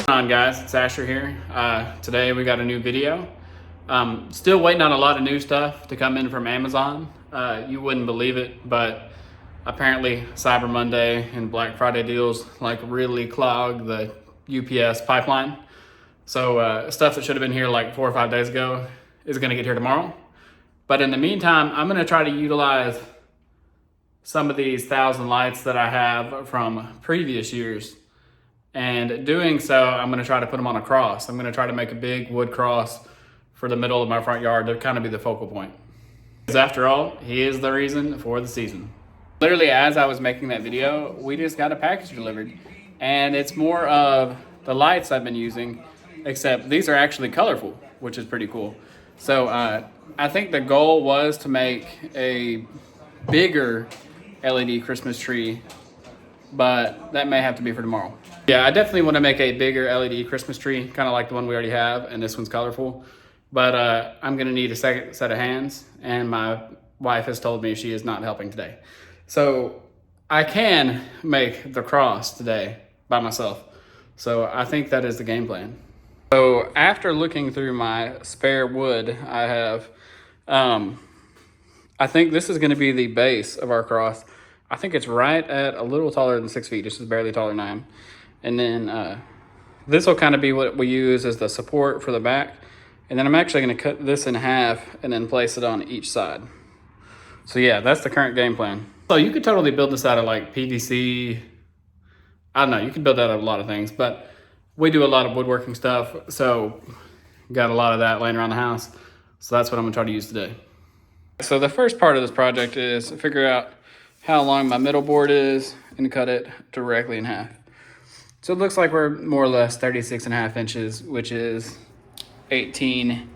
What's going on, guys? It's Asher here. Today we got a new video. Still waiting on a lot of new stuff to come in from Amazon. You wouldn't believe it, but apparently Cyber Monday and Black Friday deals like really clog the UPS pipeline. So stuff that should have been here like 4 or 5 days ago is going to get here tomorrow. But in the meantime, I'm going to try to utilize some of these 1,000 lights that I have from previous years. And doing so, I'm going to try to put them on a cross. I'm going to try to make a big wood cross for the middle of my front yard to kind of be the focal point. Because after all, he is the reason for the season. Literally, as I was making that video, we just got a package delivered. And it's more of the lights I've been using, except these are actually colorful, which is pretty cool. So I think the goal was to make a bigger LED Christmas tree, but that may have to be for tomorrow. Yeah, I definitely want to make a bigger LED Christmas tree, kind of like the one we already have, and this one's colorful. But I'm going to need a second set of hands, and my wife has told me she is not helping today. So I can make the cross today by myself. So I think that is the game plan. So after looking through my spare wood, I have, I think this is going to be the base of our cross. I think it's right at a little taller than 6 feet, just barely taller than I am. And then this will kind of be what we use as the support for the back. And then I'm actually going to cut this in half and then place it on each side. So yeah, that's the current game plan. So you could totally build this out of like PVC. I don't know, you can build that out of a lot of things, but we do a lot of woodworking stuff. So got a lot of that laying around the house. So that's what I'm gonna try to use today. So the first part of this project is figure out how long my middle board is and cut it directly in half. So it looks like we're more or less 36.5 inches, which is 18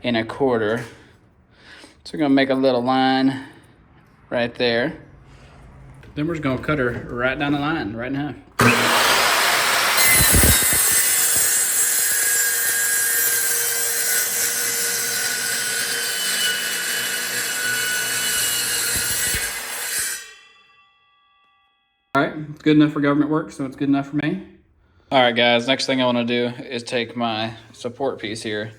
1/4. So we're gonna make a little line right there. Then we're just gonna cut her right down the line, right in half. All right, it's good enough for government work, so it's good enough for me. All right, guys, next thing I want to do is take my support piece here,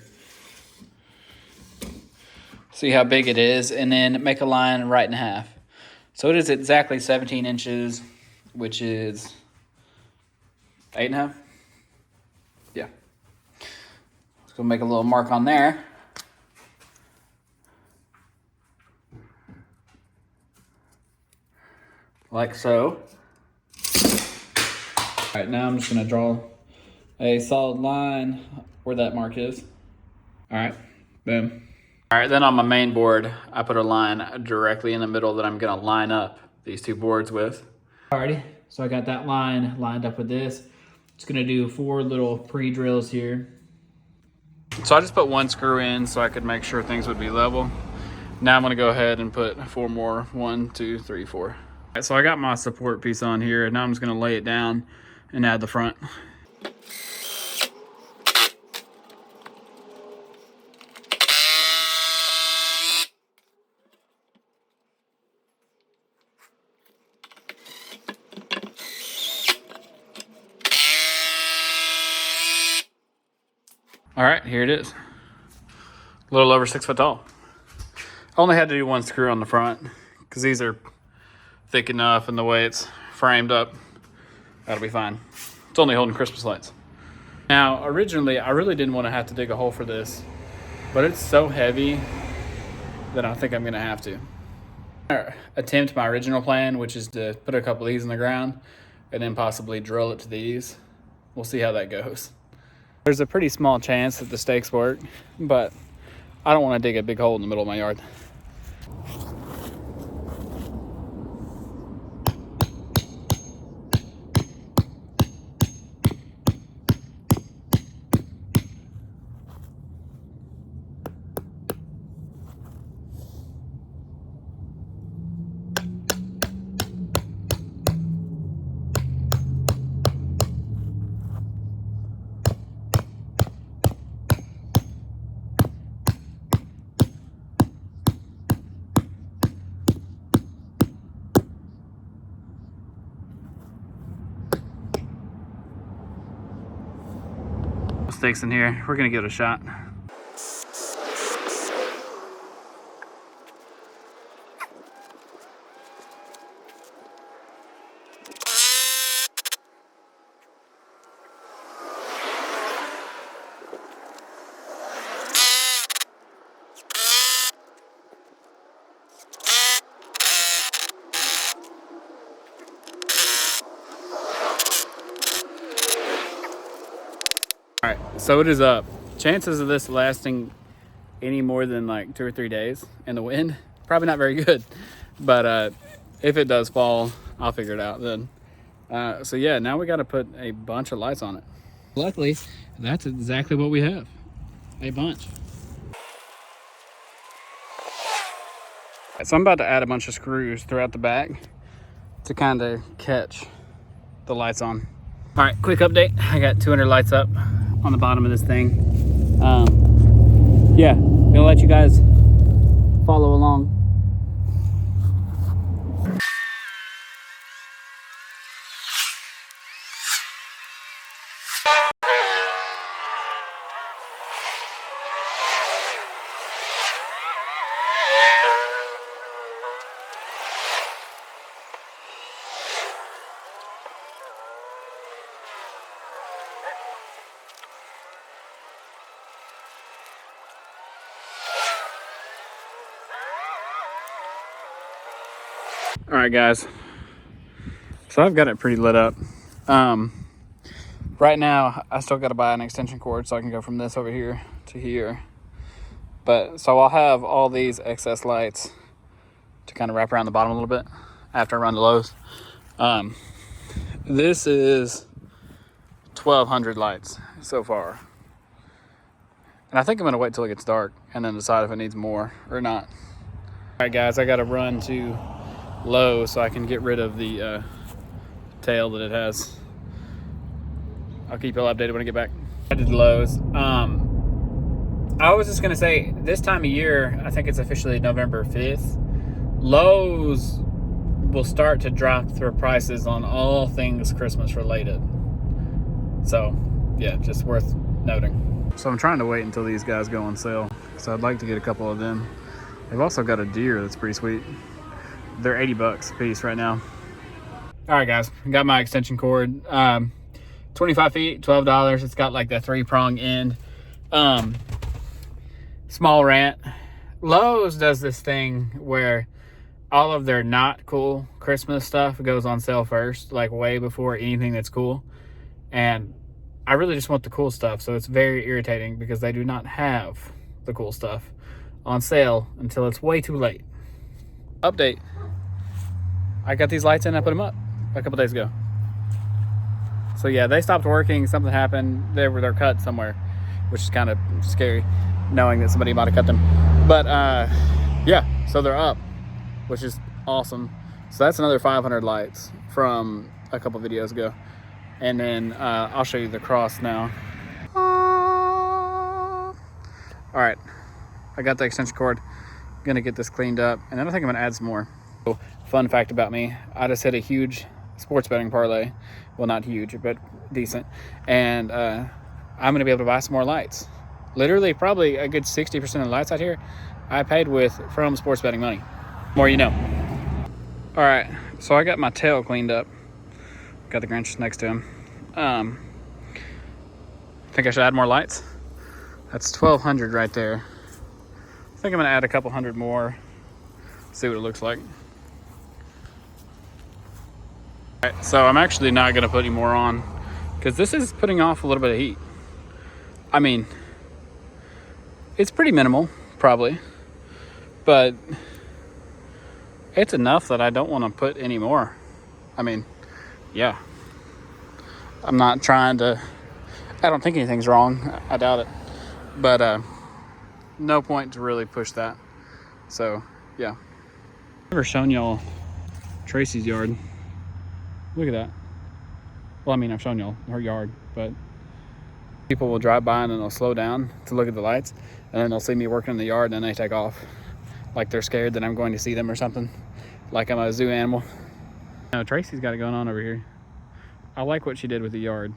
see how big it is, and then make a line right in half. So it is exactly 17 inches, which is 8.5. Yeah. Let's go make a little mark on there. Like so. All right, now I'm just gonna draw a solid line where that mark is. All right, boom. All right, then on my main board, I put a line directly in the middle that I'm gonna line up these two boards with. Alrighty, so I got that line lined up with this. Just gonna do 4 little pre-drills here. So I just put 1 screw in so I could make sure things would be level. Now I'm gonna go ahead and put 4 more, 1, 2, 3, 4. All right, so I got my support piece on here, and now I'm just gonna lay it down and add the front. All right, here it is. A little over 6 foot tall. I only had to do 1 screw on the front because these are thick enough, and the way it's framed up, that'll be fine. It's only holding Christmas lights. Now, originally, I really didn't want to have to dig a hole for this, but it's so heavy that I think I'm gonna have to. Attempt my original plan, which is to put a couple of these in the ground and then possibly drill it to these. We'll see how that goes. There's a pretty small chance that the stakes work, but I don't want to dig a big hole in the middle of my yard. sticks in here. We're gonna give it a shot. All right, so it is up. Chances of this lasting any more than like 2 or 3 days in the wind, probably not very good. But if it does fall, I'll figure it out then. So yeah, now we got to put a bunch of lights on it. Luckily, that's exactly what we have, a bunch. So I'm about to add a bunch of screws throughout the back to kind of catch the lights on. All right, quick update. I got 200 lights up on the bottom of this thing. Yeah, gonna let you guys follow along. All right, guys. So I've got it pretty lit up. Right now, I still got to buy an extension cord so I can go from this over here to here. But so I'll have all these excess lights to kind of wrap around the bottom a little bit after I run the Lowe's. This is 1,200 lights so far. And I think I'm going to wait till it gets dark and then decide if it needs more or not. All right, guys, I got to run to Lowe so I can get rid of the tail that it has. I'll keep you all updated when I get back. I did Lowe's. I was just gonna say, this time of year, I think it's officially November 5th, Lowe's will start to drop their prices on all things Christmas related. So yeah, just worth noting. So I'm trying to wait until these guys go on sale, so I'd like to get a couple of them. They've also got a deer that's pretty sweet. They're 80 bucks a piece right now. All right, guys, got my extension cord. 25 feet, $12. It's got like the 3-prong end. Small rant. Lowe's does this thing where all of their not cool Christmas stuff goes on sale first, like way before anything that's cool. And I really just want the cool stuff, so it's very irritating because they do not have the cool stuff on sale until it's way too late. Update. I got these lights in, I put them up a couple days ago. So yeah, they stopped working, something happened, they're cut somewhere, which is kind of scary, knowing that somebody might have cut them. But yeah, so they're up, which is awesome. So that's another 500 lights from a couple videos ago. And then I'll show you the cross now. All right, I got the extension cord. Gonna get this cleaned up, and then I think I'm gonna add some more. So, fun fact about me, I just hit a huge sports betting parlay. Well, not huge, but decent. And I'm gonna be able to buy some more lights. Literally, probably a good 60% of the lights out here I paid from sports betting money. More you know. All right, so I got my tail cleaned up. Got the Grinch next to him. Think I should add more lights? That's 1,200 right there. I think I'm gonna add a couple hundred more, see what it looks like. All right, so I'm actually not gonna put any more on because this is putting off a little bit of heat. I mean, it's pretty minimal, probably, but it's enough that I don't want to put any more. I mean, yeah. I'm not trying to, I don't think anything's wrong. I doubt it. But no point to really push that. So, yeah. I've never shown y'all Tracy's yard. Look at that. Well, I mean, I've shown y'all her yard, but people will drive by and then they'll slow down to look at the lights, and then they'll see me working in the yard and then they take off. Like they're scared that I'm going to see them or something. Like I'm a zoo animal. No, Tracy's got it going on over here. I like what she did with the yard.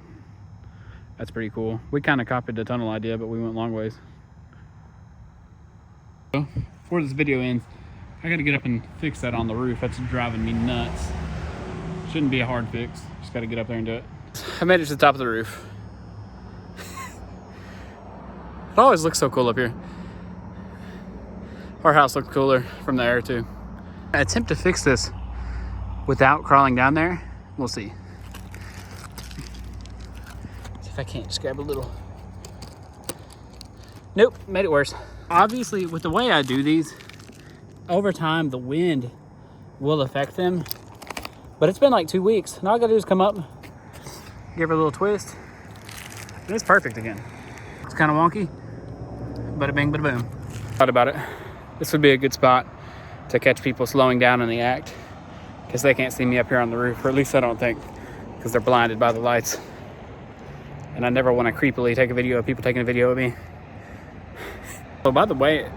That's pretty cool. We kind of copied the tunnel idea, but we went long ways. So, before this video ends, I gotta get up and fix that on the roof. That's driving me nuts. Shouldn't be a hard fix. Just gotta get up there and do it. I made it to the top of the roof. It always looks so cool up here. Our house looked cooler from the air too. I attempt to fix this without crawling down there. We'll see. See if I can't just grab a little. Nope, made it worse. Obviously, with the way I do these, over time the wind will affect them. But it's been like 2 weeks. And all I gotta do is come up, give her a little twist, and it's perfect again. It's kind of wonky. Bada bing, bada boom. Thought about it. This would be a good spot to catch people slowing down in the act, because they can't see me up here on the roof, or at least I don't think, because they're blinded by the lights. And I never want to creepily take a video of people taking a video of me. So by the way,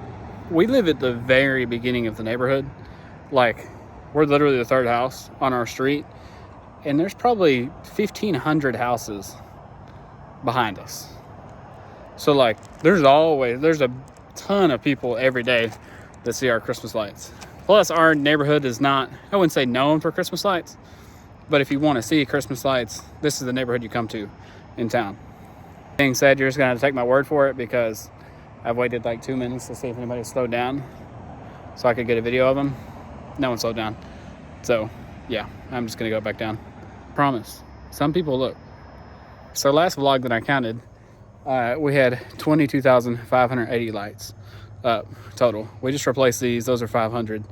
we live at the very beginning of the neighborhood. Like, we're literally the third house on our street, and there's probably 1,500 houses behind us. So like, there's a ton of people every day that see our Christmas lights. Plus, our neighborhood is not, I wouldn't say known for Christmas lights, but if you want to see Christmas lights, this is the neighborhood you come to in town. Being said, you're just gonna have to take my word for it, because I've waited like 2 minutes to see if anybody slowed down so I could get a video of them. No one slowed down. So yeah, I'm just gonna go back down. Promise. Some people look. So last vlog that I counted, we had 22,580 lights total. We just replaced these. Those are 500.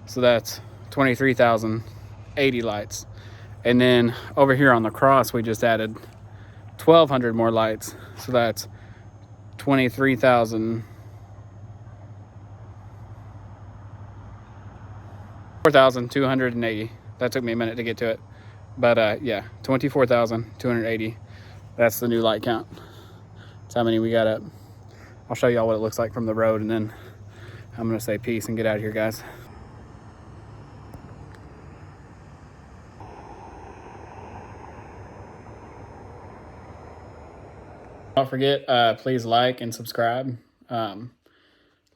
So that's 23,080 lights. And then over here on the cross, we just added 1,200 more lights. So that's 23,000. 4,280. That took me a minute to get to it. But yeah, 24,280. That's the new light count. That's how many we got up. I'll show y'all what it looks like from the road, and then I'm gonna say peace and get out of here, guys. Don't forget, please like and subscribe.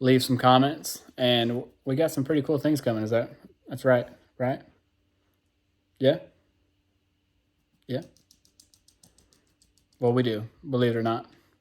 Leave some comments, and we got some pretty cool things coming. That's right? Yeah? Yeah? Well, we do, believe it or not.